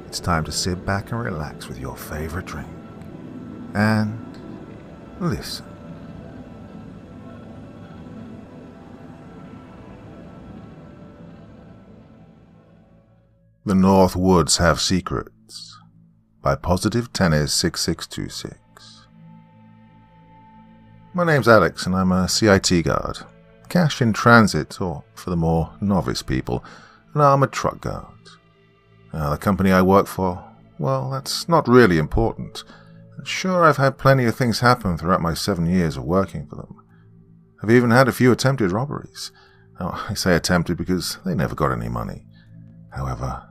it's time to sit back and relax with your favorite drink. And listen. The North Woods Have Secrets by Positive Tennis 6626. My name's Alex and I'm a CIT guard, cash in transit, or for the more novice people, an armoured truck guard. The company I work for, well, that's not really important. Sure, I've had plenty of things happen throughout my 7 years of working for them. I've even had a few attempted robberies. Now, I say attempted because they never got any money. However,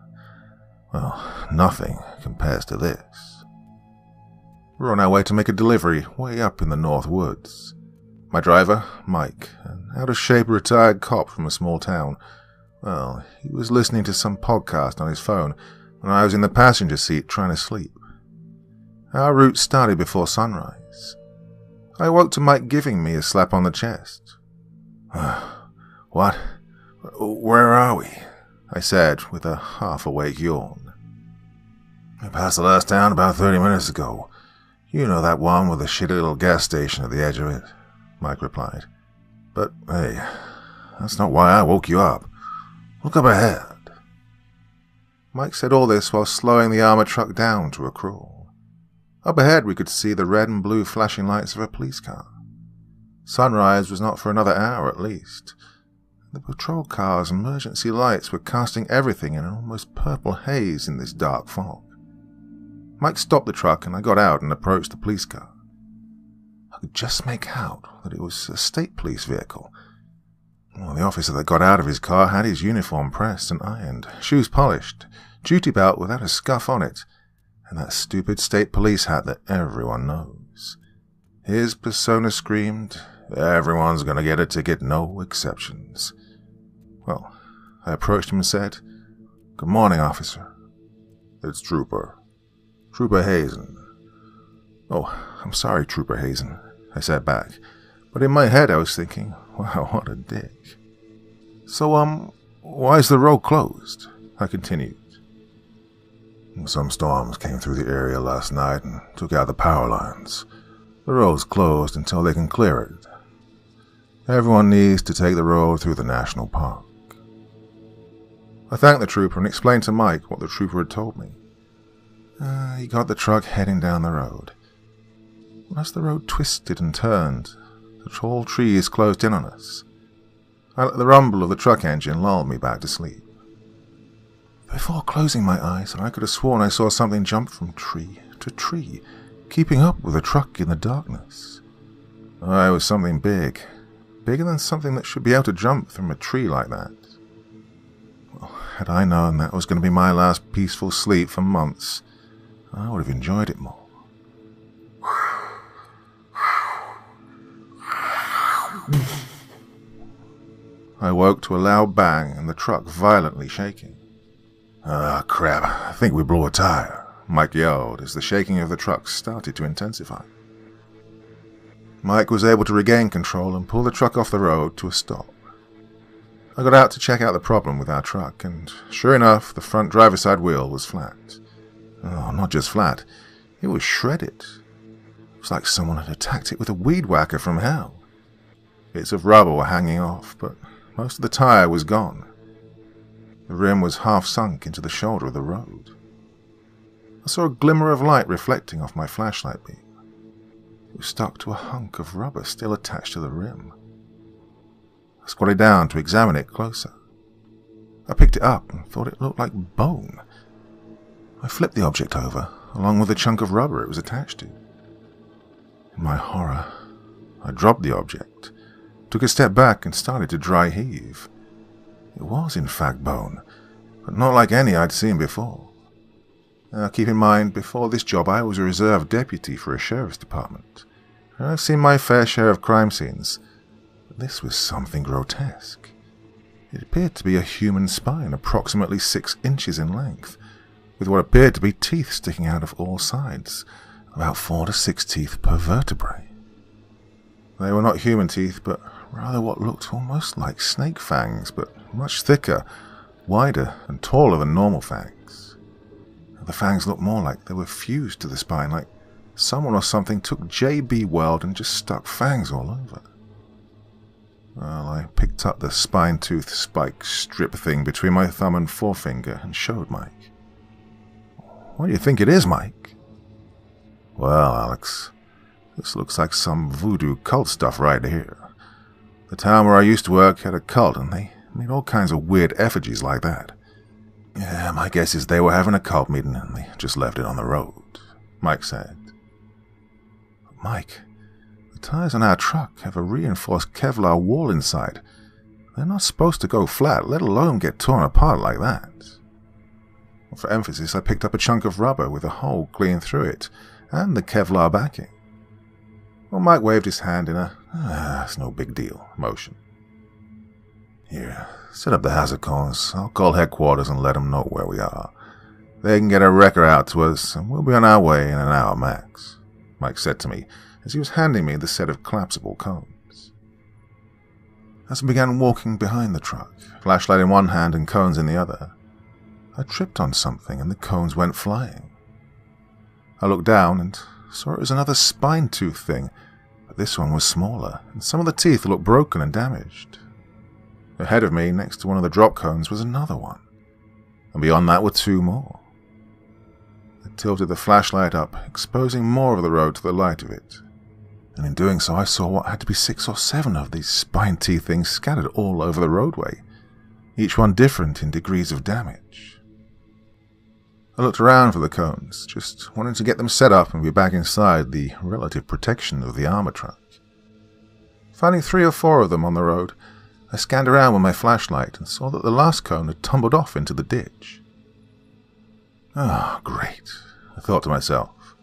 well, nothing compares to this. We're on our way to make a delivery way up in the North Woods. My driver, Mike, an out-of-shape retired cop from a small town, well, he was listening to some podcast on his phone when I was in the passenger seat trying to sleep. Our route started before sunrise. I woke to Mike giving me a slap on the chest. What? Where are we? I said with a half-awake yawn. I passed the last town about 30 minutes ago. You know that one with the shitty little gas station at the edge of it, Mike replied. But, hey, that's not why I woke you up. Look up ahead. Mike said all this while slowing the armoured truck down to a crawl. Up ahead we could see the red and blue flashing lights of a police car. Sunrise was not for another hour at least. The patrol car's emergency lights were casting everything in an almost purple haze in this dark fog. Mike stopped the truck and I got out and approached the police car. I could just make out that it was a state police vehicle. Well, the officer that got out of his car had his uniform pressed and ironed, shoes polished, duty belt without a scuff on it, and that stupid state police hat that everyone knows. His persona screamed, "Everyone's gonna get a ticket, no exceptions." Well, I approached him and said, "Good morning, officer." "It's Trooper Hazen." "Oh, I'm sorry, Trooper Hazen," I said back, but in my head I was thinking, wow, what a dick. "So, why is the road closed?" I continued. "Some storms came through the area last night and took out the power lines. The road's closed until they can clear it. Everyone needs to take the road through the national park." I thanked the trooper and explained to Mike what the trooper had told me. He got the truck heading down the road. As the road twisted and turned, the tall trees closed in on us. I let the rumble of the truck engine lull me back to sleep. Before closing my eyes, I could have sworn I saw something jump from tree to tree, keeping up with the truck in the darkness. It was something big, bigger than something that should be able to jump from a tree like that. Well, had I known that was going to be my last peaceful sleep for months, I would have enjoyed it more. I woke to a loud bang and the truck violently shaking. Crap, I think we blew a tire," Mike yelled as the shaking of the truck started to intensify. Mike was able to regain control and pull the truck off the road to a stop. I got out to check out the problem with our truck, and sure enough, the front driver's side wheel was flat. Oh, not just flat, it was shredded. It was like someone had attacked it with a weed whacker from hell. Bits of rubber were hanging off, but most of the tire was gone. The rim was half sunk into the shoulder of the road. I saw a glimmer of light reflecting off my flashlight beam. It was stuck to a hunk of rubber still attached to the rim. I squatted down to examine it closer. I picked it up and thought it looked like bone. I flipped the object over, along with the chunk of rubber it was attached to. In my horror, I dropped the object, took a step back and started to dry heave. It was in fact bone, but not like any I'd seen before. Now keep in mind, before this job I was a reserve deputy for a sheriff's department. I've seen my fair share of crime scenes, but this was something grotesque. It appeared to be a human spine approximately 6 inches in length, with what appeared to be teeth sticking out of all sides, about 4 to 6 teeth per vertebrae. They were not human teeth, but rather what looked almost like snake fangs, but much thicker, wider, and taller than normal fangs. The fangs looked more like they were fused to the spine, like someone or something took JB Weld and just stuck fangs all over. Well, I picked up the spine-tooth spike strip thing between my thumb and forefinger and showed Mike. "What do you think it is, Mike?" "Well, Alex, this looks like some voodoo cult stuff right here. The town where I used to work had a cult, and they made all kinds of weird effigies like that. Yeah, my guess is they were having a cult meeting and they just left it on the road," Mike said. "But Mike, the tires on our truck have a reinforced Kevlar wall inside. They're not supposed to go flat, let alone get torn apart like that." For emphasis, I picked up a chunk of rubber with a hole clean through it, and the Kevlar backing. Well, Mike waved his hand in a, it's no big deal motion. "Here, set up the hazard cones. I'll call headquarters and let them know where we are. They can get a wrecker out to us, and we'll be on our way in an hour max," Mike said to me as he was handing me the set of collapsible cones. As I began walking behind the truck, flashlight in one hand and cones in the other, I tripped on something and the cones went flying. I looked down and saw it was another spine-tooth thing, but this one was smaller, and some of the teeth looked broken and damaged. Ahead of me, next to one of the drop cones, was another one, and beyond that were two more. I tilted the flashlight up, exposing more of the road to the light of it, and in doing so I saw what had to be 6 or 7 of these spine-teeth things scattered all over the roadway, each one different in degrees of damage. I looked around for the cones, just wanting to get them set up and be back inside the relative protection of the armor truck. Finding 3 or 4 of them on the road, I scanned around with my flashlight and saw that the last cone had tumbled off into the ditch. "Oh, great," I thought to myself.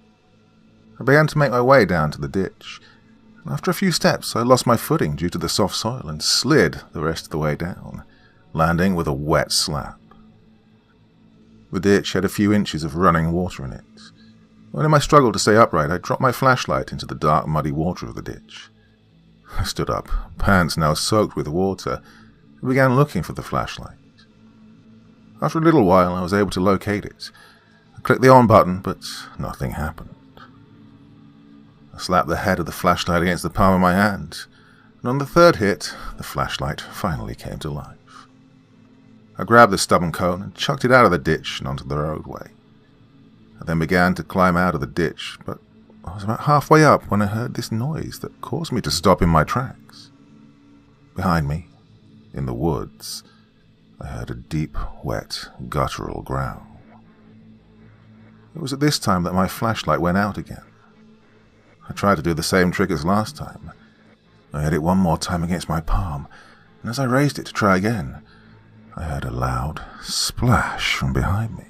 I began to make my way down to the ditch, and after a few steps I lost my footing due to the soft soil and slid the rest of the way down, landing with a wet slap. The ditch had a few inches of running water in it. When in my struggle to stay upright, I dropped my flashlight into the dark, muddy water of the ditch. I stood up, pants now soaked with water, and began looking for the flashlight. After a little while, I was able to locate it. I clicked the on button, but nothing happened. I slapped the head of the flashlight against the palm of my hand, and on the 3rd hit, the flashlight finally came to life. I grabbed the stubborn cone and chucked it out of the ditch and onto the roadway. I then began to climb out of the ditch, but I was about halfway up when I heard this noise that caused me to stop in my tracks. Behind me, in the woods, I heard a deep, wet, guttural growl. It was at this time that my flashlight went out again. I tried to do the same trick as last time. I hit it one more time against my palm, and as I raised it to try again, I heard a loud splash from behind me.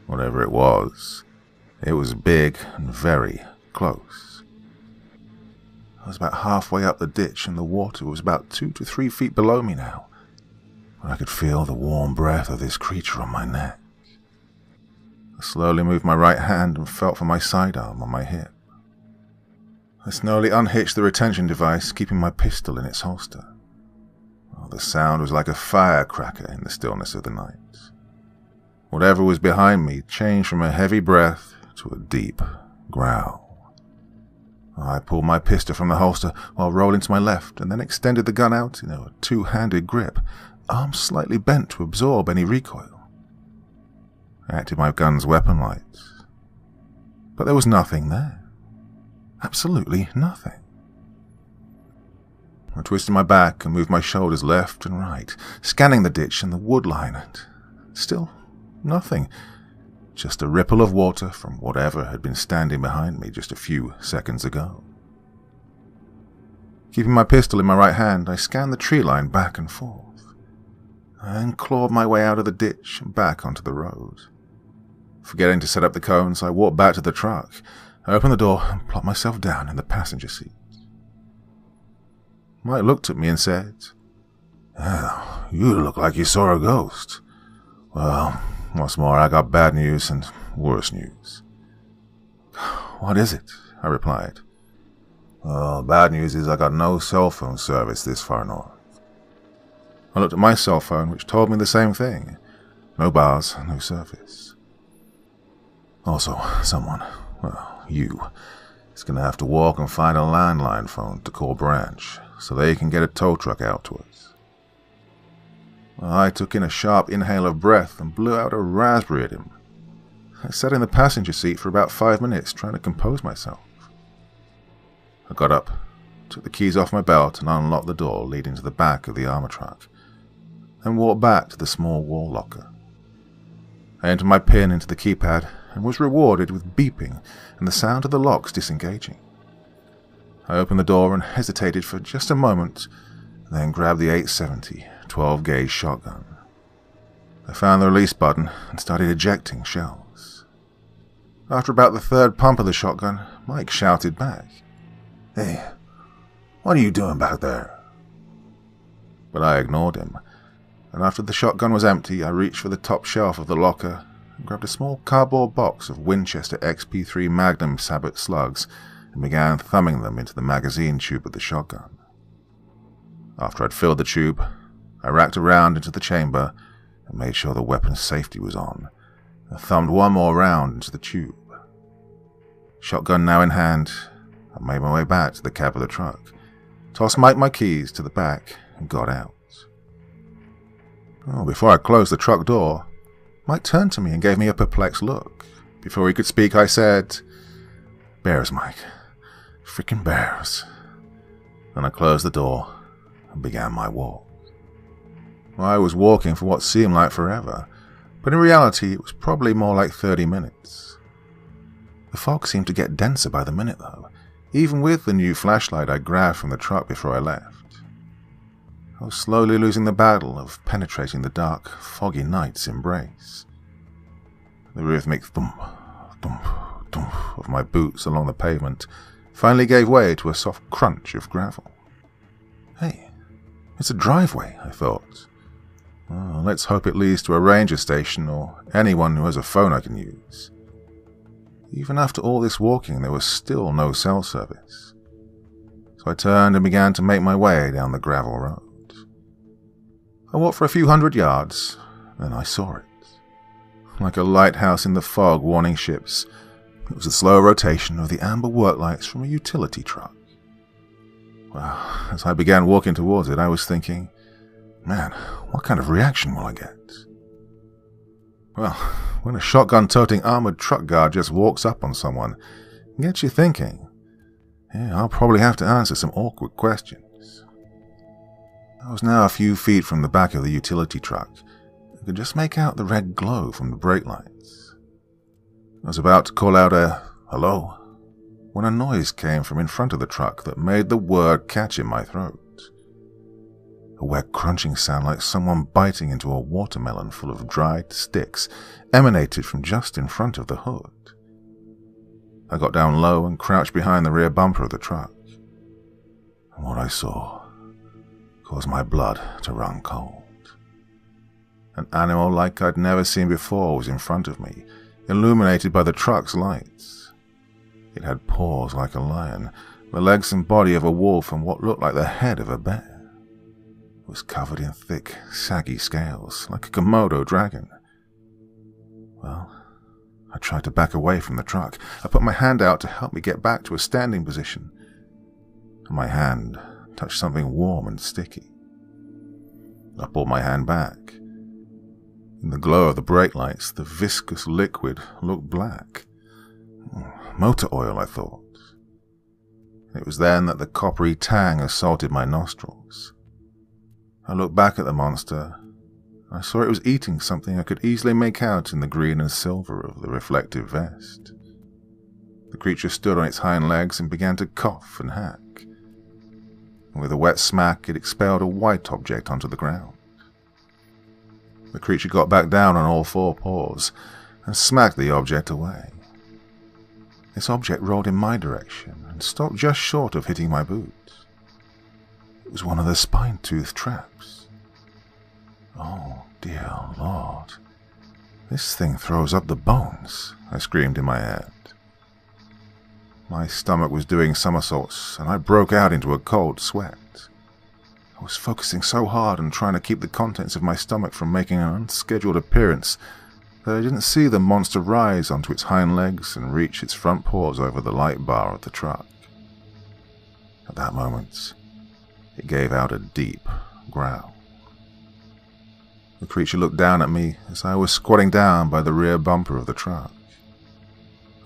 Whatever it was big and very close. I was about halfway up the ditch and the water was about 2 to 3 feet below me now, but I could feel the warm breath of this creature on my neck. I slowly moved my right hand and felt for my sidearm on my hip. I slowly unhitched the retention device, keeping my pistol in its holster. The sound was like a firecracker in the stillness of the night. Whatever was behind me changed from a heavy breath to a deep growl. I pulled my pistol from the holster while rolling to my left and then extended the gun out in a 2-handed grip, arms slightly bent to absorb any recoil. I activated my gun's weapon lights, but there was nothing there. Absolutely nothing. I twisted my back and moved my shoulders left and right, scanning the ditch and the wood line, and still nothing. Just a ripple of water from whatever had been standing behind me just a few seconds ago. Keeping my pistol in my right hand, I scanned the tree line back and forth. I then clawed my way out of the ditch and back onto the road. Forgetting to set up the cones, I walked back to the truck. I opened the door and plopped myself down in the passenger seat. Mike looked at me and said, "Oh, you look like you saw a ghost. Well, what's more, I got bad news and worse news." "What is it?" I replied. "Well, bad news is I got no cell phone service this far north." I looked at my cell phone, which told me the same thing. No bars, no service. Also, someone, well, you, is going to have to walk and find a landline phone to call Branch so they can get a tow truck out to us. Well, I took in a sharp inhale of breath and blew out a raspberry at him. I sat in the passenger seat for about 5 minutes trying to compose myself. I got up, took the keys off my belt and unlocked the door leading to the back of the armor truck, then walked back to the small wall locker. I entered my PIN into the keypad and was rewarded with beeping and the sound of the locks disengaging. I opened the door and hesitated for just a moment, then grabbed the 870 12-gauge shotgun. I found the release button and started ejecting shells. After about the third pump of the shotgun, Mike shouted back, "Hey, what are you doing back there?" But I ignored him, and after the shotgun was empty, I reached for the top shelf of the locker and grabbed a small cardboard box of Winchester XP3 Magnum Sabot slugs and began thumbing them into the magazine tube of the shotgun. After I'd filled the tube, I racked around into the chamber and made sure the weapon's safety was on, and thumbed one more round into the tube. Shotgun now in hand, I made my way back to the cab of the truck, tossed Mike my keys to the back, and got out. Before I closed the truck door, Mike turned to me and gave me a perplexed look. Before he could speak, I said, "Bears, Mike. Freaking bears." Then I closed the door and began my walk. I was walking for what seemed like forever, but in reality it was probably more like 30 minutes. The fog seemed to get denser by the minute, though, even with the new flashlight I grabbed from the truck before I left. I was slowly losing the battle of penetrating the dark, foggy night's embrace. The rhythmic thump, thump, thump of my boots along the pavement finally gave way to a soft crunch of gravel. Hey, it's a driveway, I thought. Well, let's hope it leads to a ranger station or anyone who has a phone I can use. Even after all this walking, there was still no cell service. So I turned and began to make my way down the gravel road. I walked for a few hundred yards, then I saw it. Like a lighthouse in the fog warning ships, it was the slow rotation of the amber worklights from a utility truck. Well, as I began walking towards it, I was thinking, man, what kind of reaction will I get? Well, when a shotgun-toting armored truck guard just walks up on someone, it gets you thinking. Yeah, I'll probably have to answer some awkward questions. I was now a few feet from the back of the utility truck. I could just make out the red glow from the brake lights. I was about to call out a "hello" when a noise came from in front of the truck that made the word catch in my throat. A wet crunching sound like someone biting into a watermelon full of dried sticks emanated from just in front of the hood. I got down low and crouched behind the rear bumper of the truck. And what I saw caused my blood to run cold. An animal like I'd never seen before was in front of me, illuminated by the truck's lights. It had paws like a lion, the legs and body of a wolf, and what looked like the head of a bear. It was covered in thick, saggy scales, like a Komodo dragon. Well, I tried to back away from the truck. I put my hand out to help me get back to a standing position, and my hand touched something warm and sticky. I pulled my hand back. In the glow of the brake lights, the viscous liquid looked black. Motor oil, I thought. It was then that the coppery tang assaulted my nostrils. I looked back at the monster. I saw it was eating something I could easily make out in the green and silver of the reflective vest. The creature stood on its hind legs and began to cough and hack. With a wet smack, it expelled a white object onto the ground. The creature got back down on all four paws and smacked the object away. This object rolled in my direction and stopped just short of hitting my boot. It was one of the spine-tooth traps. Oh, dear Lord. This thing throws up the bones, I screamed in my head. My stomach was doing somersaults, and I broke out into a cold sweat. I was focusing so hard on trying to keep the contents of my stomach from making an unscheduled appearance though I didn't see the monster rise onto its hind legs and reach its front paws over the light bar of the truck. At that moment, it gave out a deep growl. The creature looked down at me as I was squatting down by the rear bumper of the truck.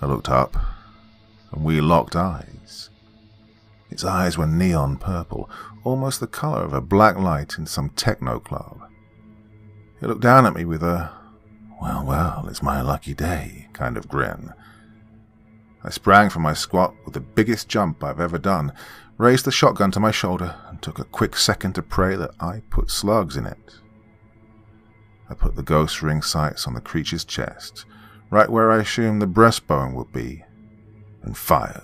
I looked up, and we locked eyes. Its eyes were neon purple, almost the color of a black light in some techno club. It looked down at me with a, well, it's my lucky day kind of grin. I sprang from my squat with the biggest jump I've ever done, raised the shotgun to my shoulder, and took a quick second to pray that I put slugs in it. I put the ghost ring sights on the creature's chest, right where I assumed the breastbone would be, and fired.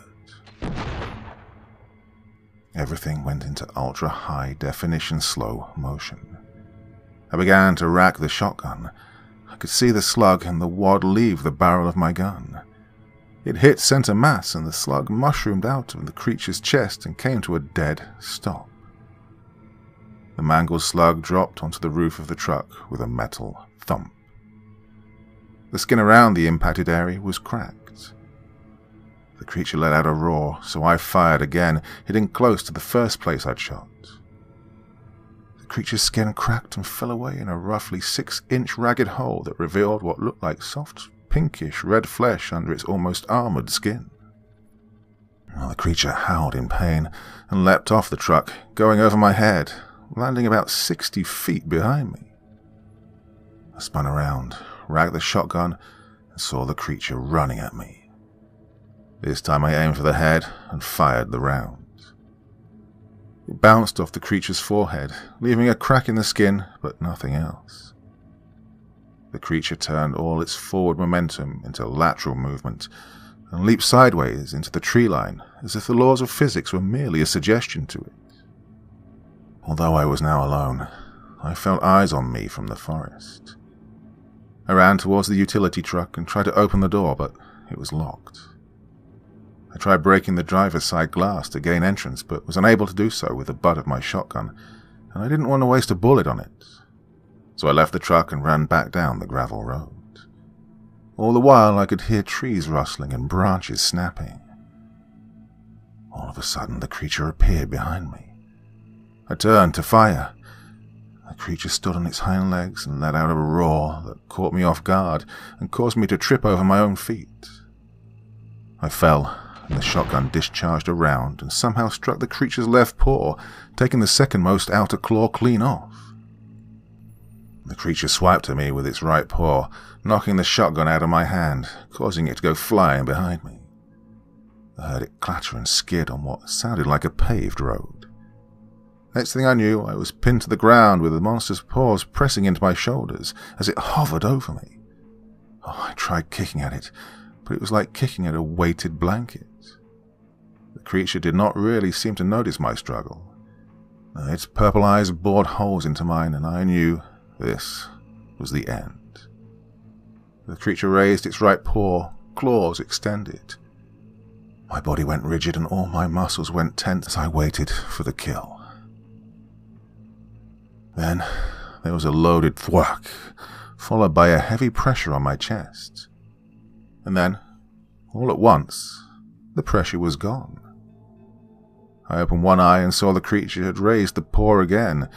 Everything went into ultra-high definition slow motion. I began to rack the shotgun. I could see the slug and the wad leave the barrel of my gun. It hit center mass, and the slug mushroomed out of the creature's chest and came to a dead stop. The mangled slug dropped onto the roof of the truck with a metal thump. The skin around the impacted area was cracked. The creature let out a roar, so I fired again, hitting close to the first place I'd shot. The creature's skin cracked and fell away in a roughly 6-inch ragged hole that revealed what looked like soft, pinkish red flesh under its almost armored skin. The creature howled in pain and leapt off the truck, going over my head, landing about 60 feet behind me. I spun around, racked the shotgun, and saw the creature running at me. This time I aimed for the head and fired the round. It bounced off the creature's forehead, leaving a crack in the skin, but nothing else. The creature turned all its forward momentum into lateral movement and leaped sideways into the tree line as if the laws of physics were merely a suggestion to it. Although I was now alone, I felt eyes on me from the forest. I ran towards the utility truck and tried to open the door, but it was locked. I tried breaking the driver's side glass to gain entrance, but was unable to do so with the butt of my shotgun, and I didn't want to waste a bullet on it. So I left the truck and ran back down the gravel road. All the while I could hear trees rustling and branches snapping. All of a sudden the creature appeared behind me. I turned to fire. The creature stood on its hind legs and let out a roar that caught me off guard and caused me to trip over my own feet. I fell, and the shotgun discharged a round and somehow struck the creature's left paw, taking the second-most outer claw clean off. The creature swiped at me with its right paw, knocking the shotgun out of my hand, causing it to go flying behind me. I heard it clatter and skid on what sounded like a paved road. Next thing I knew, I was pinned to the ground with the monster's paws pressing into my shoulders as it hovered over me. I tried kicking at it, but it was like kicking at a weighted blanket. The creature did not really seem to notice my struggle. Its purple eyes bored holes into mine, and I knew this was the end. The creature raised its right paw, claws extended. My body went rigid and all my muscles went tense as I waited for the kill. Then there was a loaded thwack, followed by a heavy pressure on my chest. And then, all at once, the pressure was gone. I opened one eye and saw the creature had raised the paw again,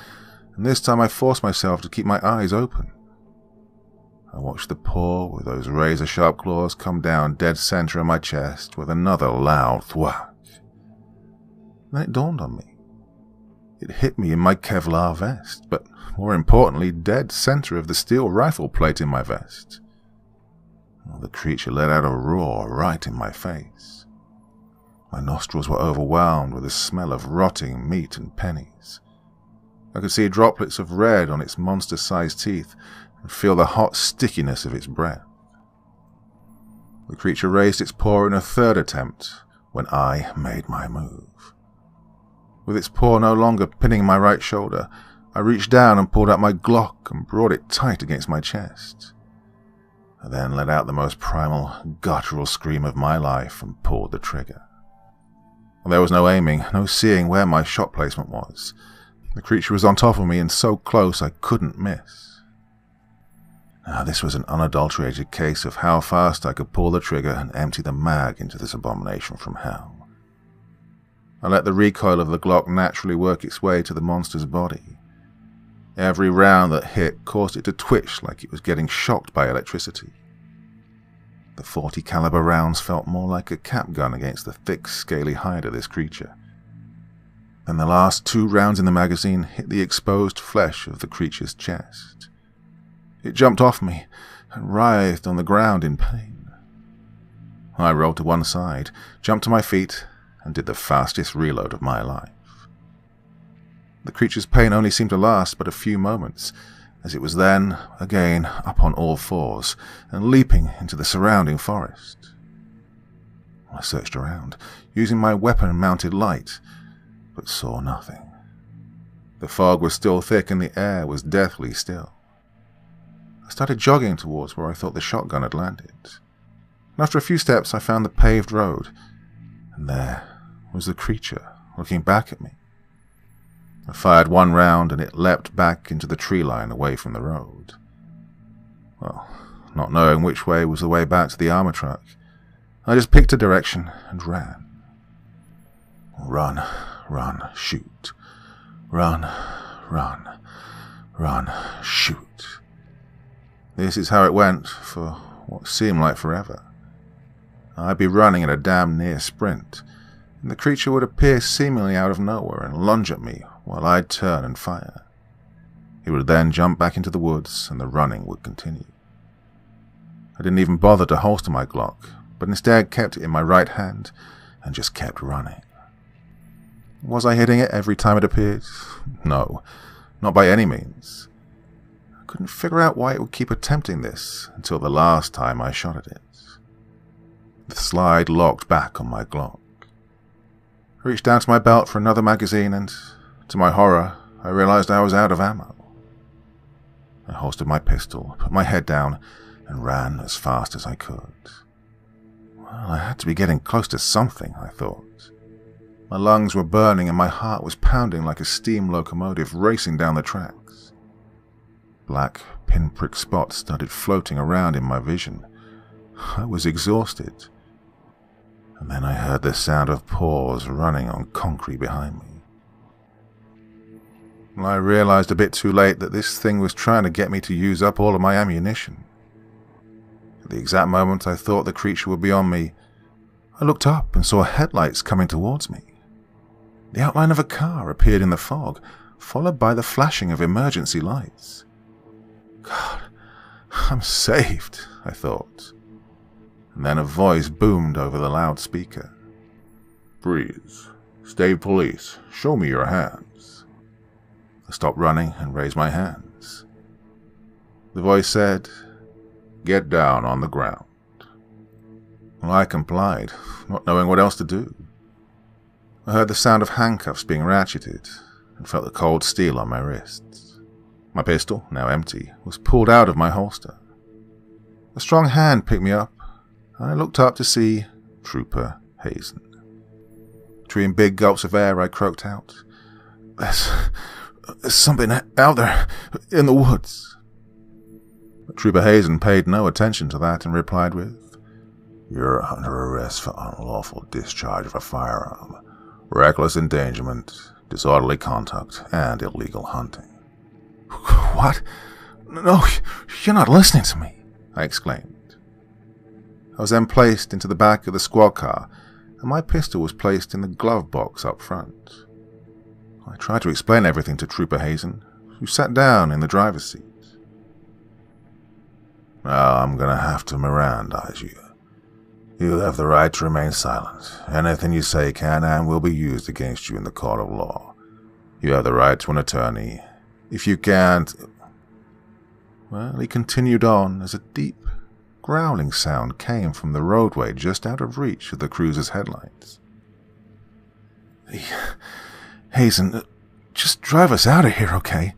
and this time I forced myself to keep my eyes open. I watched the paw with those razor-sharp claws come down dead center of my chest with another loud thwack. Then it dawned on me. It hit me in my Kevlar vest, but more importantly, dead center of the steel rifle plate in my vest. The creature let out a roar right in my face. My nostrils were overwhelmed with the smell of rotting meat and pennies. I could see droplets of red on its monster-sized teeth and feel the hot stickiness of its breath. The creature raised its paw in a third attempt when I made my move. With its paw no longer pinning my right shoulder, I reached down and pulled out my Glock and brought it tight against my chest. I then let out the most primal, guttural scream of my life and pulled the trigger. There was no aiming, no seeing where my shot placement was. The creature was on top of me and so close I couldn't miss. Now, this was an unadulterated case of how fast I could pull the trigger and empty the mag into this abomination from hell. I let the recoil of the Glock naturally work its way to the monster's body. Every round that hit caused it to twitch like it was getting shocked by electricity. The 40 caliber rounds felt more like a cap gun against the thick, scaly hide of this creature. Then the last 2 rounds in the magazine hit the exposed flesh of the creature's chest. It jumped off me and writhed on the ground in pain. I rolled to one side, jumped to my feet, and did the fastest reload of my life. The creature's pain only seemed to last but a few moments, as it was then, again, up on all fours and leaping into the surrounding forest. I searched around, using my weapon-mounted light, but saw nothing. The fog was still thick and the air was deathly still. I started jogging towards where I thought the shotgun had landed. And after a few steps, I found the paved road, and there was the creature looking back at me. I fired 1 round, and it leapt back into the tree line away from the road. Well, not knowing which way was the way back to the armor truck, I just picked a direction and ran. Run, run, shoot. Run, run, run, shoot. This is how it went for what seemed like forever. I'd be running at a damn near sprint, and the creature would appear seemingly out of nowhere and lunge at me while I'd turn and fire. He would then jump back into the woods, and the running would continue. I didn't even bother to holster my Glock, but instead kept it in my right hand and just kept running. Was I hitting it every time it appeared? No, not by any means. I couldn't figure out why it would keep attempting this until the last time I shot at it. The slide locked back on my Glock. I reached down to my belt for another magazine and, to my horror, I realized I was out of ammo. I holstered my pistol, put my head down, and ran as fast as I could. Well, I had to be getting close to something, I thought. My lungs were burning and my heart was pounding like a steam locomotive racing down the tracks. Black pinprick spots started floating around in my vision. I was exhausted. And then I heard the sound of paws running on concrete behind me. I realized a bit too late that this thing was trying to get me to use up all of my ammunition. At the exact moment I thought the creature would be on me, I looked up and saw headlights coming towards me. The outline of a car appeared in the fog, followed by the flashing of emergency lights. God, I'm saved, I thought. And then a voice boomed over the loudspeaker. Freeze. State police, show me your hands. I stopped running and raised my hands. The voice said, Get down on the ground. Well, I complied, not knowing what else to do. I heard the sound of handcuffs being ratcheted and felt the cold steel on my wrists. My pistol, now empty, was pulled out of my holster. A strong hand picked me up, and I looked up to see Trooper Hazen. Between big gulps of air, I croaked out, There's something out there in the woods. But Trooper Hazen paid no attention to that and replied with, You're under arrest for unlawful discharge of a firearm, reckless endangerment, disorderly conduct, and illegal hunting. What? No, you're not listening to me, I exclaimed. I was then placed into the back of the squad car, and my pistol was placed in the glove box up front. I tried to explain everything to Trooper Hazen, who sat down in the driver's seat. Now I'm going to have to Mirandize you. You have the right to remain silent. Anything you say can and will be used against you in the court of law. You have the right to an attorney. If you can't... Well, he continued on as a deep, growling sound came from the roadway just out of reach of the cruiser's headlights. Hazen, just drive us out of here, okay?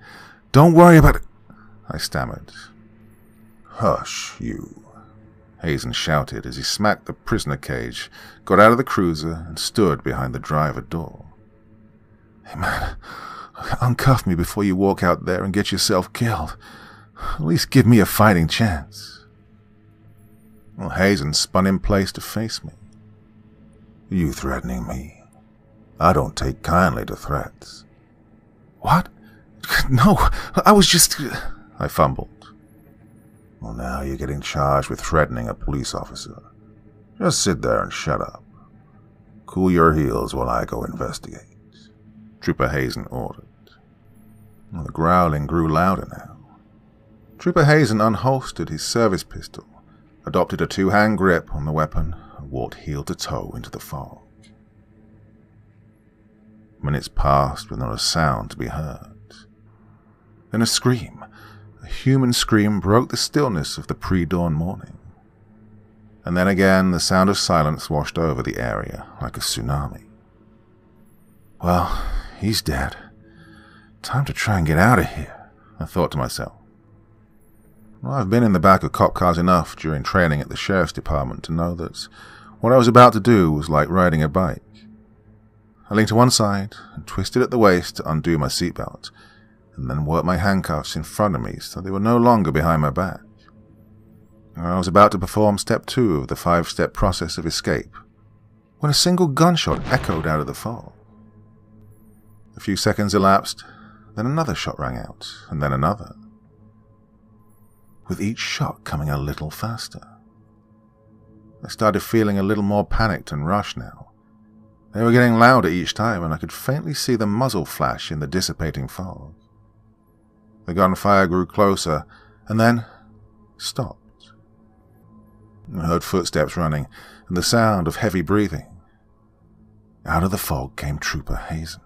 Don't worry about it, I stammered. Hush, you, Hazen shouted as he smacked the prisoner cage, got out of the cruiser, and stood behind the driver door. Hey man, uncuff me before you walk out there and get yourself killed. At least give me a fighting chance. Well, Hazen spun in place to face me. You threatening me? I don't take kindly to threats. What? No, I was just... I fumbled. Well, now you're getting charged with threatening a police officer. Just sit there and shut up. Cool your heels while I go investigate, Trooper Hazen ordered. Well, the growling grew louder now. Trooper Hazen unholstered his service pistol, adopted a two-hand grip on the weapon, and walked heel to toe into the fog. Minutes passed with not a sound to be heard. Then a scream, a human scream, broke the stillness of the pre-dawn morning. And then again the sound of silence washed over the area like a tsunami. Well, he's dead. Time to try and get out of here, I thought to myself. Well, I've been in the back of cop cars enough during training at the sheriff's department to know that what I was about to do was like riding a bike. I leaned to one side and twisted at the waist to undo my seatbelt, and then worked my handcuffs in front of me so they were no longer behind my back. I was about to perform step 2 of the 5-step process of escape when a single gunshot echoed out of the fog. A few seconds elapsed, then another shot rang out, and then another, with each shot coming a little faster. I started feeling a little more panicked and rushed now. They were getting louder each time, and I could faintly see the muzzle flash in the dissipating fog. The gunfire grew closer, and then stopped. I heard footsteps running, and the sound of heavy breathing. Out of the fog came Trooper Hazen,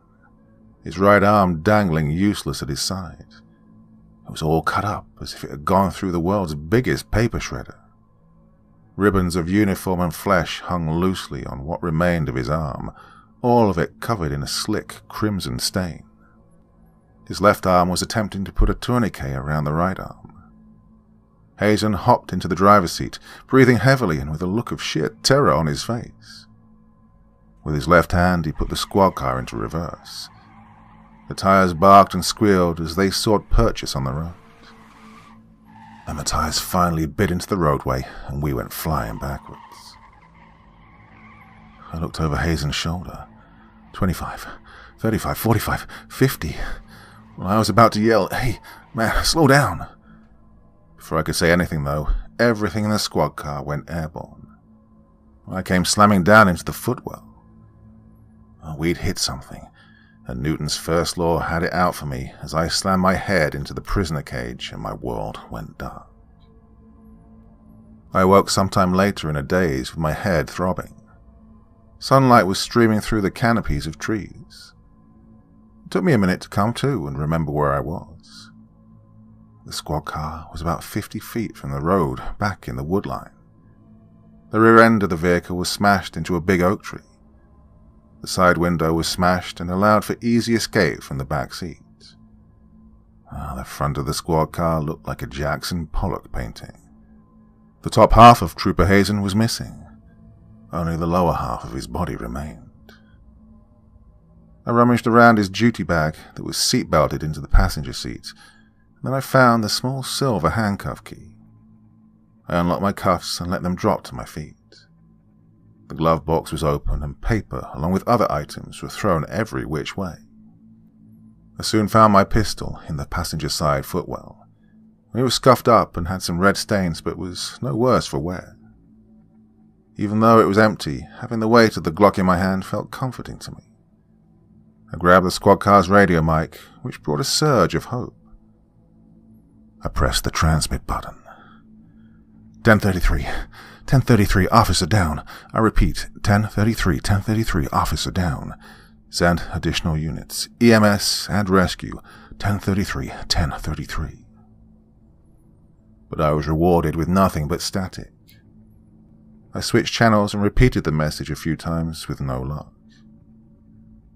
his right arm dangling useless at his side. It was all cut up as if it had gone through the world's biggest paper shredder. Ribbons of uniform and flesh hung loosely on what remained of his arm, all of it covered in a slick crimson stain. His left arm was attempting to put a tourniquet around the right arm. Hazen hopped into the driver's seat, breathing heavily and with a look of sheer terror on his face. With his left hand, he put the squad car into reverse. The tires barked and squealed as they sought purchase on the road. Then the tires finally bit into the roadway, and we went flying backwards. I looked over Hazen's shoulder. 25, 35, 45, 50. Well, I was about to yell, "Hey, man, slow down." Before I could say anything, though, everything in the squad car went airborne. I came slamming down into the footwell. We'd hit something, and Newton's first law had it out for me as I slammed my head into the prisoner cage and my world went dark. I awoke sometime later in a daze with my head throbbing. Sunlight was streaming through the canopies of trees. It took me a minute to come to and remember where I was. The squad car was about 50 feet from the road, back in the wood line. The rear end of the vehicle was smashed into a big oak tree. The side window was smashed and allowed for easy escape from the back seat. The front of the squad car looked like a Jackson Pollock painting. The top half of Trooper Hazen was missing. Only the lower half of his body remained. I rummaged around his duty bag that was seat-belted into the passenger seat. Then I found the small silver handcuff key. I unlocked my cuffs and let them drop to my feet. The glove box was open and paper, along with other items, were thrown every which way. I soon found my pistol in the passenger side footwell. It was scuffed up and had some red stains, but was no worse for wear. Even though it was empty, having the weight of the Glock in my hand felt comforting to me. I grabbed the squad car's radio mic, which brought a surge of hope. I pressed the transmit button. 1033, 1033, officer down. I repeat, 1033, 1033, officer down. Send additional units, EMS and rescue, 1033, 1033. But I was rewarded with nothing but static. I switched channels and repeated the message a few times with no luck.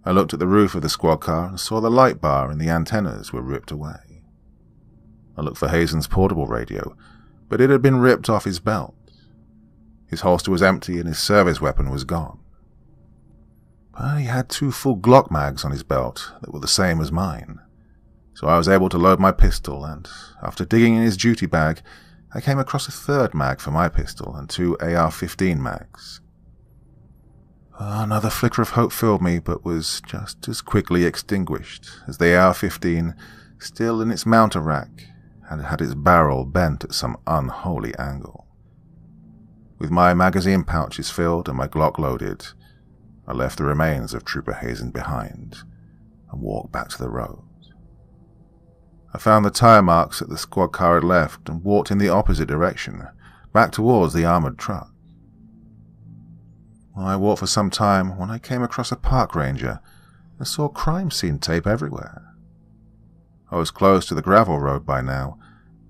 I looked at the roof of the squad car and saw the light bar and the antennas were ripped away. I looked for Hazen's portable radio, but it had been ripped off his belt. His holster was empty and his service weapon was gone. But he had 2 full Glock mags on his belt that were the same as mine, So I was able to load my pistol, and after digging in his duty bag, I came across a third mag for my pistol and 2 AR-15 mags. Another flicker of hope filled me, but was just as quickly extinguished, as the AR-15, still in its mounter rack, had its barrel bent at some unholy angle. With my magazine pouches filled and my Glock loaded, I left the remains of Trooper Hazen behind and walked back to the road. I found the tire marks that the squad car had left and walked in the opposite direction, back towards the armoured truck. I walked for some time when I came across a park ranger and saw crime scene tape everywhere. I was close to the gravel road by now,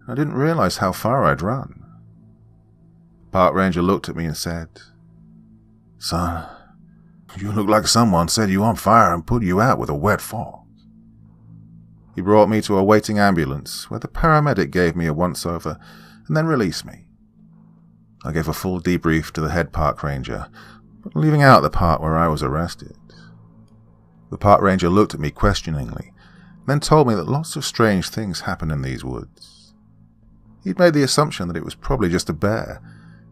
and I didn't realize how far I'd run. The park ranger looked at me and said, "Son, you look like someone set you on fire and put you out with a wet fog." He brought me to a waiting ambulance, where the paramedic gave me a once-over and then released me. I gave a full debrief to the head park ranger, but leaving out the part where I was arrested. The park ranger looked at me questioningly, then told me that lots of strange things happen in these woods. He'd made the assumption that it was probably just a bear,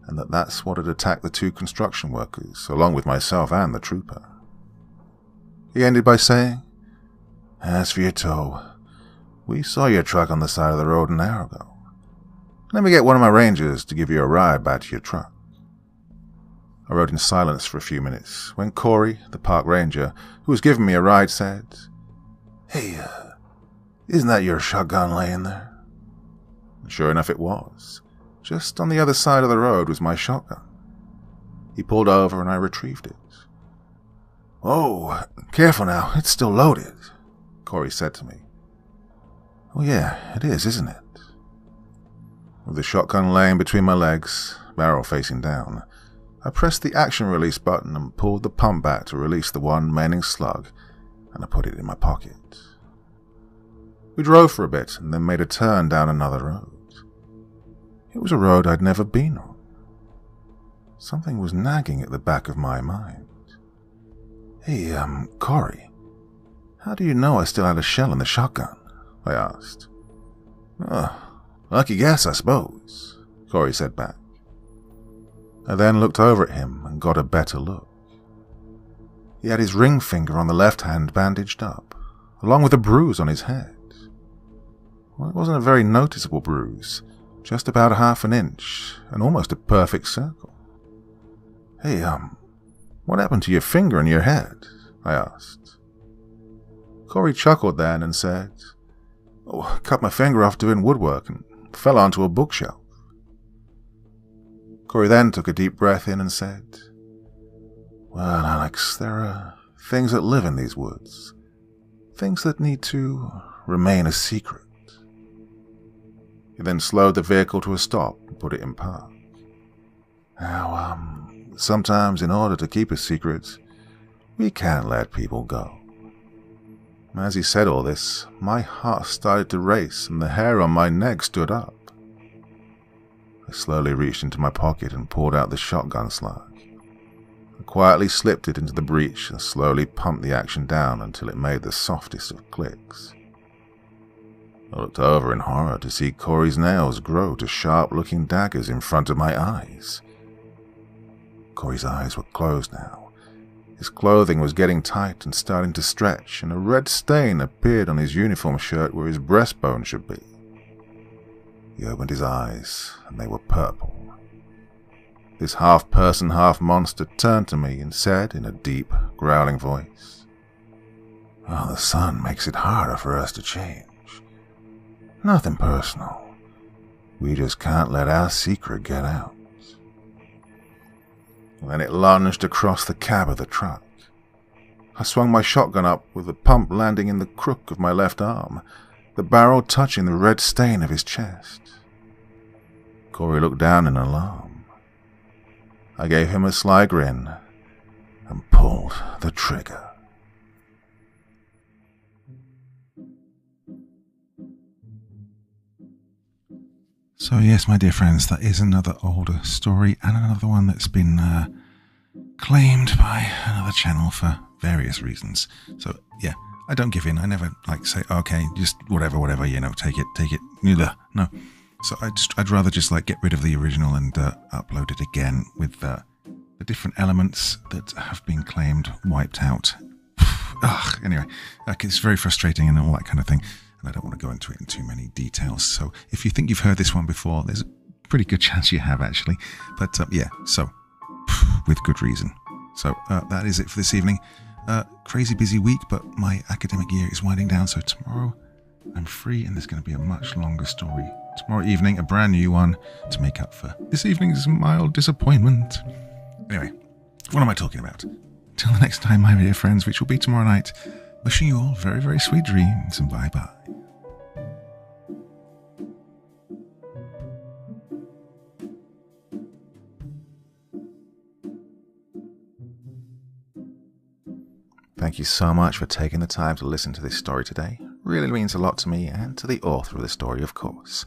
and that's what had attacked the 2 construction workers, along with myself and the trooper. He ended by saying, "As for your tow, we saw your truck on the side of the road an hour ago. Let me get one of my rangers to give you a ride back to your truck." I rode in silence for a few minutes, when Corey, the park ranger, who was giving me a ride, said, "Hey, isn't that your shotgun laying there?" And sure enough it was. Just on the other side of the road was my shotgun. He pulled over and I retrieved it. "Oh, careful now, it's still loaded," Corey said to me. "Oh yeah, it is, isn't it?" With the shotgun laying between my legs, barrel facing down, I pressed the action release button and pulled the pump back to release the one remaining slug, and I put it in my pocket. We drove for a bit and then made a turn down another road. It was a road I'd never been on. Something was nagging at the back of my mind. "Hey, Corey, how do you know I still had a shell in the shotgun?" I asked. "Lucky guess, I suppose," Corey said back. I then looked over at him and got a better look. He had his ring finger on the left hand bandaged up, along with a bruise on his head. Well, it wasn't a very noticeable bruise, just about half an inch, and almost a perfect circle. "Hey, what happened to your finger and your head?" I asked. Corey chuckled then and said, "Oh, I cut my finger off doing woodwork and fell onto a bookshelf." Corey then took a deep breath in and said, "Well, Alex, there are things that live in these woods. Things that need to remain a secret." He then slowed the vehicle to a stop and put it in park. Now, sometimes in order to keep a secret, we can't let people go. As he said all this, my heart started to race and the hair on my neck stood up. I slowly reached into my pocket and pulled out the shotgun slug. I quietly slipped it into the breech and slowly pumped the action down until it made the softest of clicks. I looked over in horror to see Corey's nails grow to sharp-looking daggers in front of my eyes. Corey's eyes were closed now. His clothing was getting tight and starting to stretch, and a red stain appeared on his uniform shirt where his breastbone should be. He opened his eyes, and they were purple. This half-person, half-monster turned to me and said in a deep, growling voice, "Well, the sun makes it harder for us to change. Nothing personal. We just can't let our secret get out." Then it lunged across the cab of the truck. I swung my shotgun up with the pump landing in the crook of my left arm, the barrel touching the red stain of his chest. Corey looked down in alarm. I gave him a sly grin and pulled the trigger. So yes, my dear friends, that is another older story and another one that's been claimed by another channel for various reasons. So yeah, I don't give in. I never say, okay, just whatever, take it. No. So I'd rather just get rid of the original and upload it again with the different elements that have been claimed wiped out. Anyway, it's very frustrating and all that kind of thing, and I don't want to go into it in too many details. So if you think you've heard this one before, there's a pretty good chance you have actually. But so with good reason. So that is it for this evening. Crazy busy week, but my academic year is winding down, so tomorrow I'm free and there's going to be a much longer story. Tomorrow evening, a brand new one to make up for this evening's mild disappointment. Anyway, what am I talking about? Till the next time, my dear friends, which will be tomorrow night, wishing you all very, very sweet dreams, and bye-bye. Thank you so much for taking the time to listen to this story today. Really means a lot to me and to the author of the story, of course.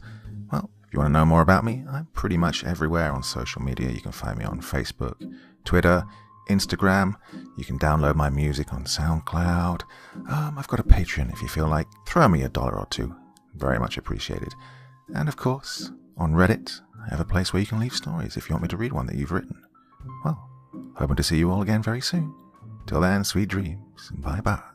Well, if you want to know more about me, I'm pretty much everywhere on social media. You can find me on Facebook, Twitter, Instagram. You can download my music on SoundCloud. I've got a Patreon if you feel like. Throw me $1 or $2. Very much appreciated. And of course, on Reddit, I have a place where you can leave stories if you want me to read one that you've written. Well, hoping to see you all again very soon. Till then, sweet dreams, and bye-bye.